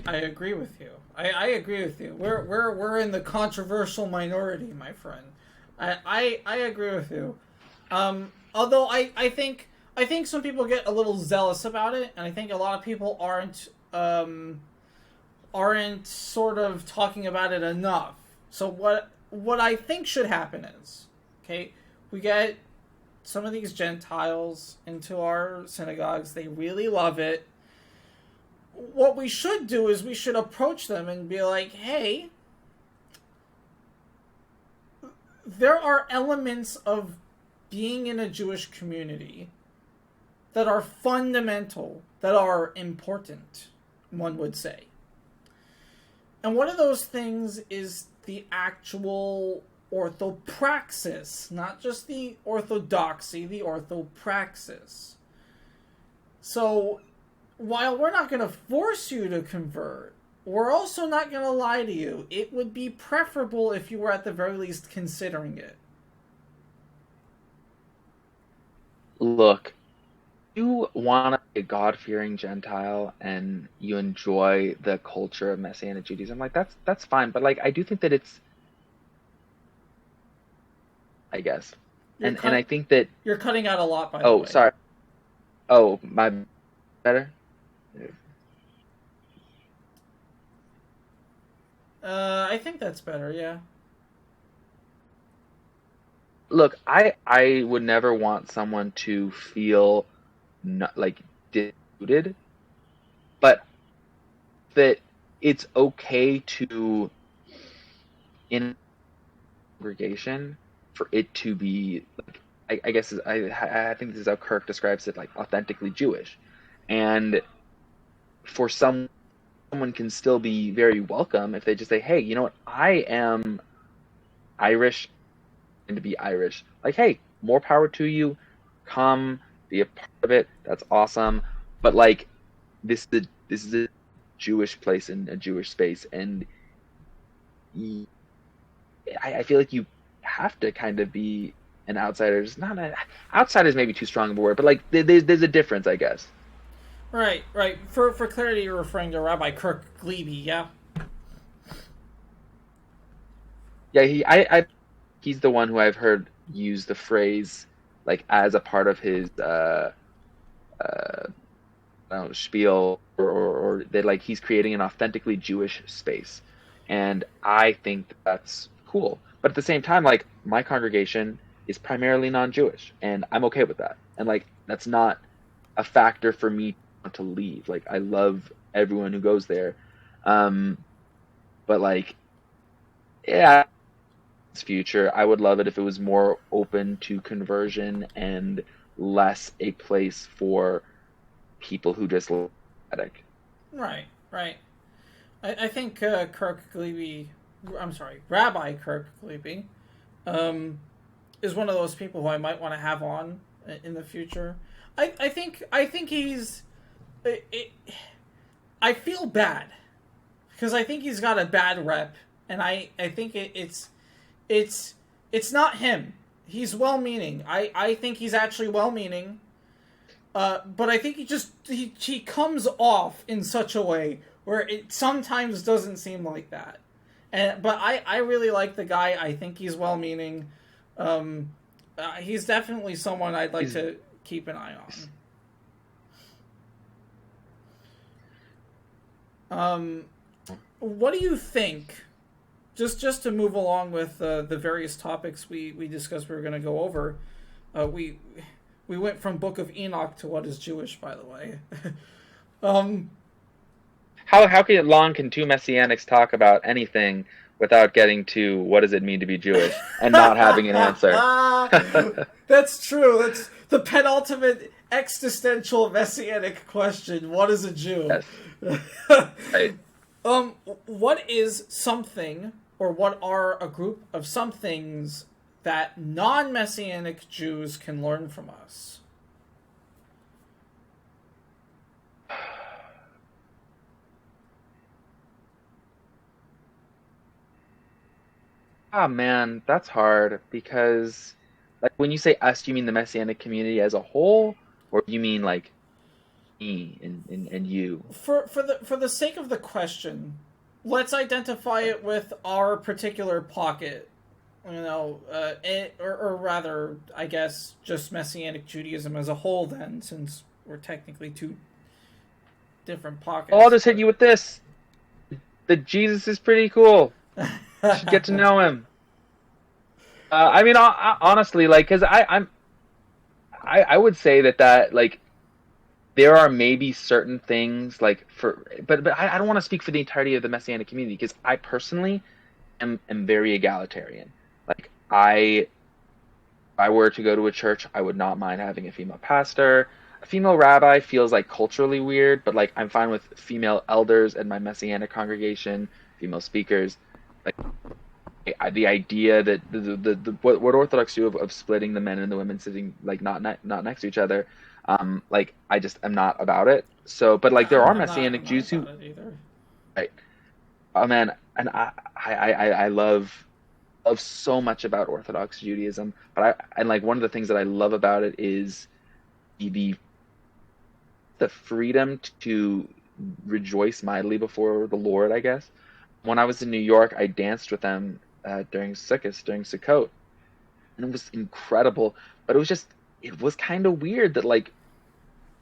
agree with you. I agree with you. We're in the controversial minority, my friend. I agree with you. Although I think some people get a little zealous about it, and I think a lot of people aren't sort of talking about it enough. So what I think should happen is, okay, we get some of these Gentiles into our synagogues. They really love it. What we should do is we should approach them and be like, hey, there are elements of being in a Jewish community that are fundamental, that are important, one would say. And one of those things is the actual orthopraxis, not just the orthodoxy, the orthopraxis. So, while we're not going to force you to convert, we're also not going to lie to you. It would be preferable if you were at the very least considering it. Look, you want to be a God-fearing Gentile and you enjoy the culture of Messianic Judaism, like that's fine. But like, I do think that I guess. You're And I cut. think that, You're cutting out a lot, by the oh, way. sorry. Oh, my better. I think that's better. Yeah. Look, I would never want someone to feel not like deluded, but that it's okay to, in a congregation, for it to be like, I guess I think this is how Kirk describes it, like authentically Jewish, and for someone can still be very welcome if they just say, hey, you know what, I am Irish and to be Irish. Like, hey, more power to you. Come be a part of it. That's awesome. But like, this is a Jewish place and a Jewish space, and I feel like you have to kind of be an outsider. It's not a outsider is maybe too strong of a word, but like there's a difference, I guess. Right. Right. For clarity, you're referring to Rabbi Kirk Glebe. Yeah. Yeah, he's the one who I've heard use the phrase like as a part of his uh, I don't know, spiel, or that like he's creating an authentically Jewish space, and I think that's cool. But at the same time, like my congregation is primarily non-Jewish, and I'm okay with that. And like that's not a factor for me to leave. Like I love everyone who goes there, um, but like yeah, its future, I would love it if it was more open to conversion and less a place for people who just look aesthetic. Right. Right. I think Kirk Glebe. I'm sorry, Rabbi Kirk Glebe. Um, is one of those people who I might want to have on in the future. I think he's. It, I feel bad because I think he's got a bad rep, and I think it's it's not him. He's well meaning. I think he's actually well meaning. But I think he comes off in such a way where it sometimes doesn't seem like that. And but I really like the guy. I think he's well meaning. He's definitely someone I'd like Is to keep an eye on. What do you think? Just to move along with the various topics we discussed, we were going to go over. We went from Book of Enoch to what is Jewish, by the way. um, how long can two messianics talk about anything without getting to what does it mean to be Jewish and not having an answer? that's true. That's the penultimate existential messianic question. What is a Jew? Yes, right. What is something, or what are a group of some things that non-messianic Jews can learn from us? Ah, man, that's hard because, like, when you say us, do you mean the messianic community as a whole, or do you mean like me and you? For the sake of the question, let's identify it with our particular pocket. Or rather, I guess, just Messianic Judaism as a whole. Then, since we're technically two different Well, I'll pockets, just hit you with this: that Jesus is pretty cool. You should get to but know him. I mean, honestly, like, because I would say that like there are maybe certain things like but I don't want to speak for the entirety of the Messianic community because I personally am very egalitarian. Like if I were to go to a church, I would not mind having a female pastor. A female rabbi feels like culturally weird, but like I'm fine with female elders in my Messianic congregation, female speakers. Like the idea that what Orthodox do of splitting the men and the women sitting like not next to each other, like I just am not about it. So, but like there are I'm not. Messianic I'm not Jews who, about it either. right? Oh man, and I love so much about Orthodox Judaism, but and like one of the things that I love about it is the the freedom to rejoice mightily before the Lord, I guess. When I was in New York, I danced with them during Sukkot, and it was incredible. But it was kind of weird that like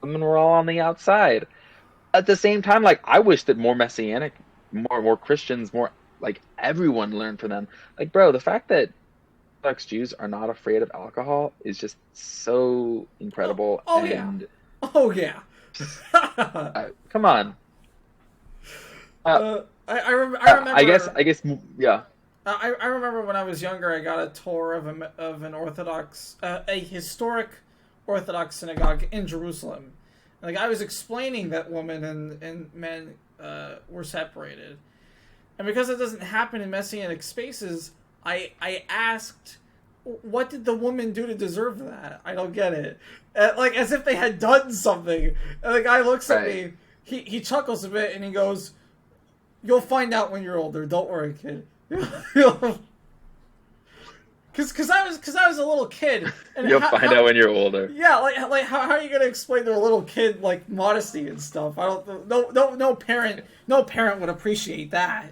women were all on the outside. At the same time, like I wish that more Messianic, more Christians, more like everyone learned from them. Like, bro, the fact that Orthodox Jews are not afraid of alcohol is just so Oh, incredible. oh yeah, And oh yeah. come on, uh, I remember. I guess, yeah. I remember when I was younger, I got a tour of an Orthodox, a historic Orthodox synagogue in Jerusalem. Like I was explaining that women and men were separated, and because it doesn't happen in Messianic spaces, I asked, what did the woman do to deserve that? I don't get it. Like as if they had done something. And the guy looks at Right. me, he chuckles a bit, and he goes, "You'll find out when you're older. Don't worry, kid." Because I was a little kid, and You'll find out when you're older. yeah, like how are you gonna explain to a little kid like modesty and stuff? I don't no parent would appreciate that.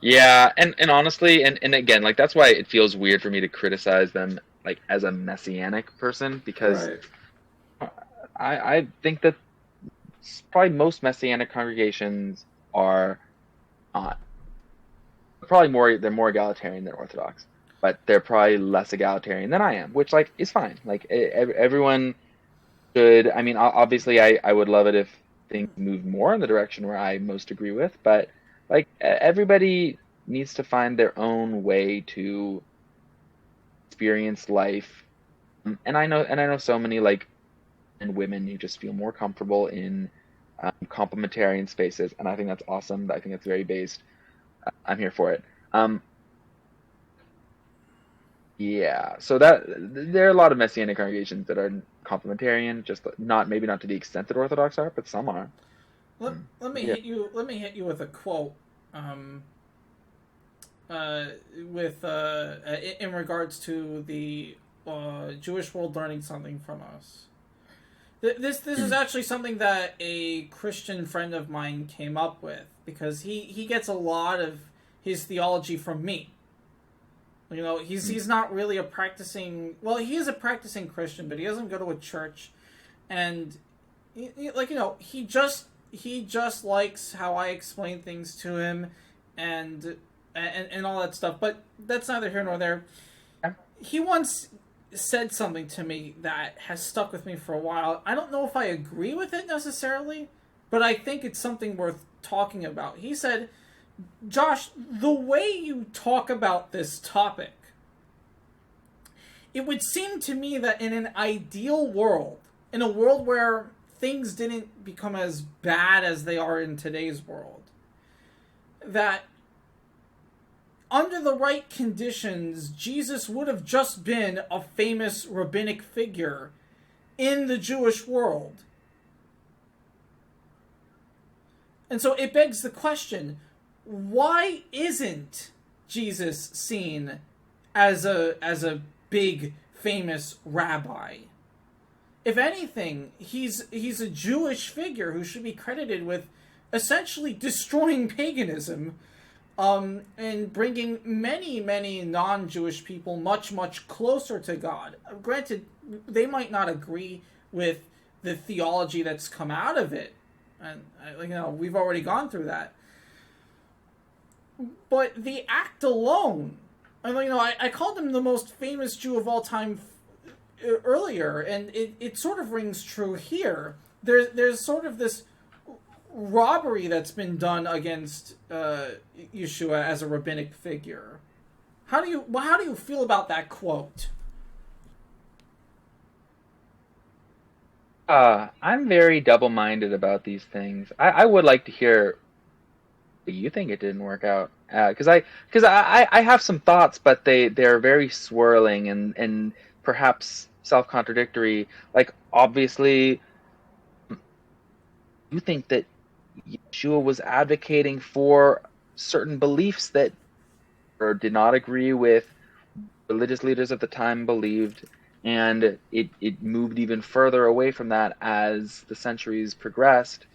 Yeah, and honestly, and again, like that's why it feels weird for me to criticize them like as a messianic person because Right. I think that probably most messianic congregations are not probably more they're more egalitarian than Orthodox, but they're probably less egalitarian than I am, which like is fine. Like everyone should. I mean, obviously, I would love it if things moved more in the direction where I most agree with, but like everybody needs to find their own way to experience life. And I know so many like and women who just feel more comfortable in complementarian spaces, and I think that's awesome. I think that's very based. I'm here for it. Um, yeah, so that there are a lot of Messianic congregations that are complementarian, just not maybe not to the extent that Orthodox are, but some are. Yeah. Let me hit you with a quote. Um, uh, with in regards to the Jewish world learning something from us. This is Mm. actually something that a Christian friend of mine came up with because he gets a lot of his theology from me. You know, Mm. he's not really a practicing. Well, he is a practicing Christian, but he doesn't go to a church, and like you know, he just likes how I explain things to him, and and all that stuff. But that's neither here nor there. He once said something to me that has stuck with me for a while. I don't know if I agree with it necessarily, but I think it's something worth talking about. He said, "Josh, the way you talk about this topic, it would seem to me that in an ideal world, in a world where things didn't become as bad as they are in today's world, that under the right conditions, Jesus would have just been a famous rabbinic figure in the Jewish world." And so it begs the question, why isn't Jesus seen as a big famous rabbi? If anything, he's a Jewish figure who should be credited with essentially destroying paganism, and bringing many non-Jewish people much closer to God. Granted, they might not agree with the theology that's come out of it, and you know we've already gone through that. But the act alone, you know, I called him the most famous Jew of all time earlier, and it sort of rings true here. There's sort of this robbery that's been done against Yeshua as a rabbinic figure. How do you feel about that quote? I'm very double-minded about these things. I would like to hear what you think it didn't work out. Because I have some thoughts, but they're very swirling and perhaps self-contradictory. Like obviously, you think that Yeshua was advocating for certain beliefs that or did not agree with religious leaders at the time believed, and it moved even further away from that as the centuries progressed.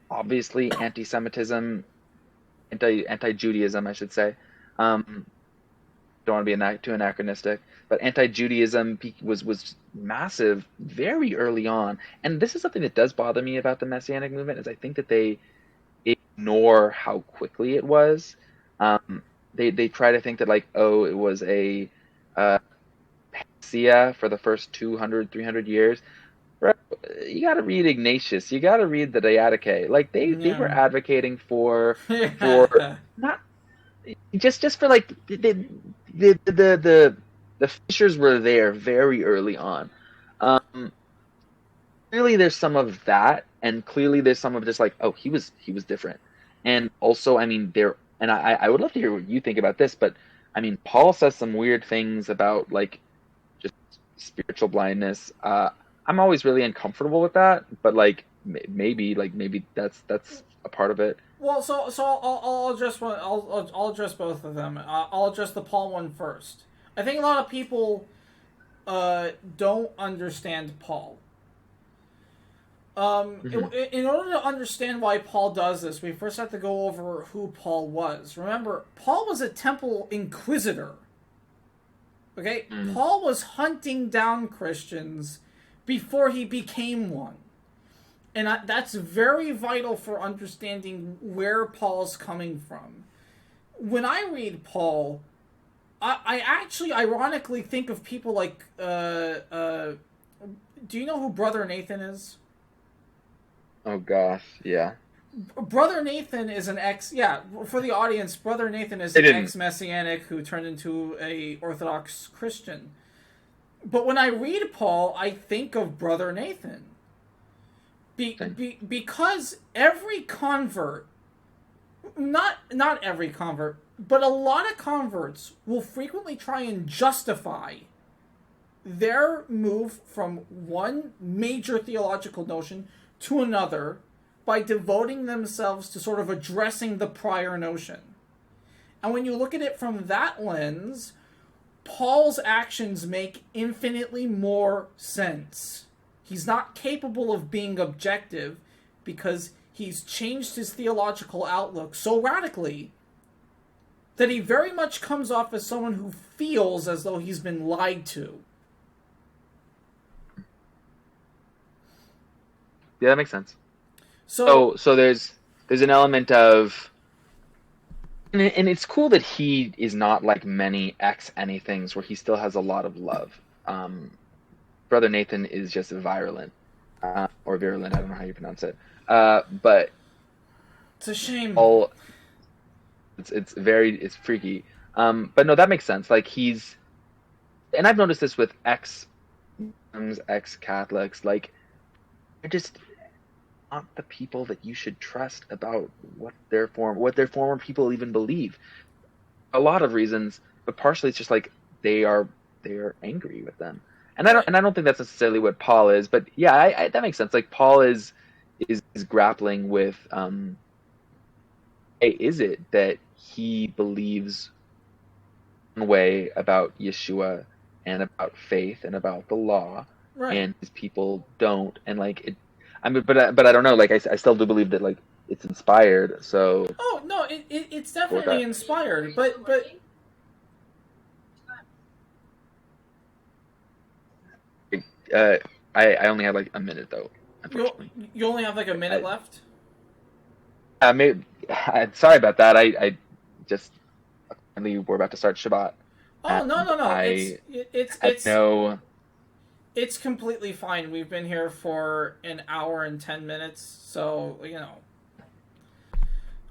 Obviously, anti-Semitism, anti Judaism, I should say, um, don't want to be too anachronistic, but anti-Judaism was massive very early on. And this is something that does bother me about the Messianic movement, is I think that they ignore how quickly it was. Um, they try to think that, like, oh, it was a panacea for the first 200, 300 years. Bro, you got to read Ignatius. You got to read the Diadoche. Like, they were Yeah. advocating for Yeah. not just for, like, the fissures were there very early on. Um, Clearly there's some of that, and clearly there's some of just like, oh, he was different. And also, I mean, there, and I would love to hear what you think about this, but I mean, Paul says some weird things about, like, just spiritual blindness. I'm always really uncomfortable with that, but like maybe that's a part of it. Well, so I'll address one. I'll address both of them. I'll address the Paul one first. I think a lot of people don't understand Paul. Hmm. In order to understand why Paul does this, we first have to go over who Paul was. Remember, Paul was a temple inquisitor. Okay, Mm. Paul was hunting down Christians before he became one. And that's very vital for understanding where Paul's coming from. When I read Paul, I actually ironically think of people like, do you know who Brother Nathan is? Oh gosh, yeah. Brother Nathan is an ex. Yeah, for the audience, Brother Nathan is They an didn't. ex Messianic who turned into a Orthodox Christian. But when I read Paul, I think of Brother Nathan. Because every convert, not every convert, but a lot of converts will frequently try and justify their move from one major theological notion to another by devoting themselves to sort of addressing the prior notion. And when you look at it from that lens, Paul's actions make infinitely more sense. He's not capable of being objective because he's changed his theological outlook so radically that he very much comes off as someone who feels as though he's been lied to. Yeah, that makes sense. So, So there's an element of, and it's cool that he is not like many ex anythings where he still has a lot of love. Brother Nathan is just virulent, or virulent. I don't know how you pronounce it. But it's a shame. all it's freaky. But no, that makes sense. Like, and I've noticed this with ex Catholics. Like, they're just not the people that you should trust about what their former people even believe. A lot of reasons, but partially it's just like they are angry with them. Right. And I don't think that's necessarily what Paul is, but yeah, that makes sense. Like, Paul is grappling with, hey, is it that he believes one way about Yeshua and about faith and about the law, Right. and his people don't, and like it. I mean, but I don't know. Like, I still do believe that, like, it's inspired. So Oh no, it's with definitely that, inspired, but uh, I only have like a minute though, you unfortunately. you only have like a minute I, left. sorry about that. I just, apparently we're about to start Shabbat, Oh no and no no, I it's had no. it's completely fine. We've been here for an hour and 10 minutes, so you know.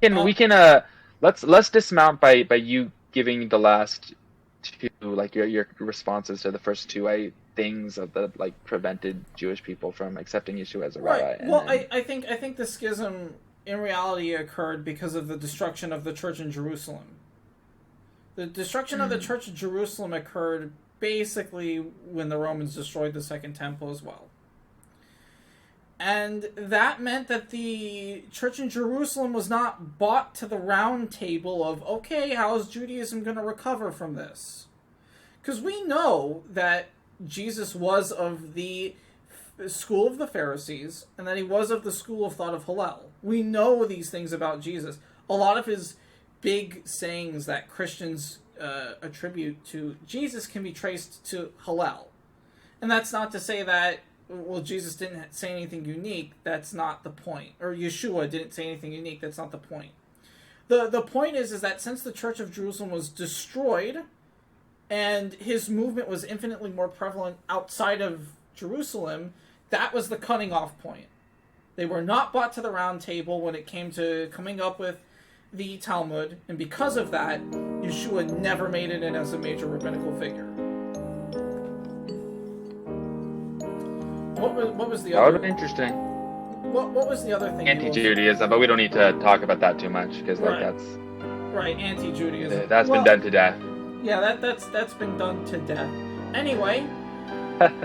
Can Uh, we can let's dismount by you giving the last two, like, your responses to the first two things of the, like, prevented Jewish people from accepting Yeshua as a right. rabbi, and Well, then. I think the schism in reality occurred because of the destruction of the church in Jerusalem. The destruction of the Mm, church of Jerusalem occurred basically when the Romans destroyed the Second Temple as well. And that meant that the church in Jerusalem was not brought to the round table of, okay, how is Judaism going to recover from this? Because we know that Jesus was of the school of the Pharisees and that he was of the school of thought of Hillel. We know these things about Jesus. A lot of his big sayings that Christians attribute to Jesus can be traced to Hillel. And that's not to say that, well, Jesus didn't say anything unique. That's not the point. Or Yeshua didn't say anything unique. That's not the point. The point is that since the Church of Jerusalem was destroyed, and his movement was infinitely more prevalent outside of Jerusalem, that was the cutting off point. They were not brought to the round table when it came to coming up with the Talmud, and because of that, Yeshua never made it in as a major rabbinical figure. What was the other? That would have been interesting. What was the other thing? Anti-Judaism, but we don't need to talk about that too much because Right. that's right. Anti-Judaism. that's been done to death. Yeah, that's been done to death. Anyway,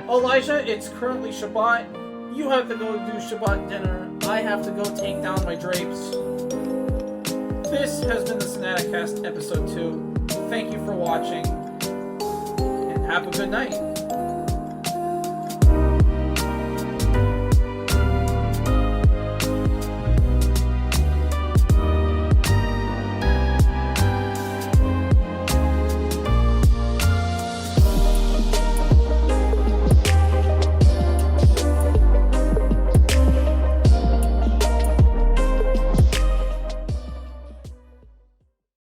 Elijah, it's currently Shabbat. You have to go do Shabbat dinner. I have to go take down my drapes. This has been the Sinaticast episode 2. Thank you for watching, and have a good night.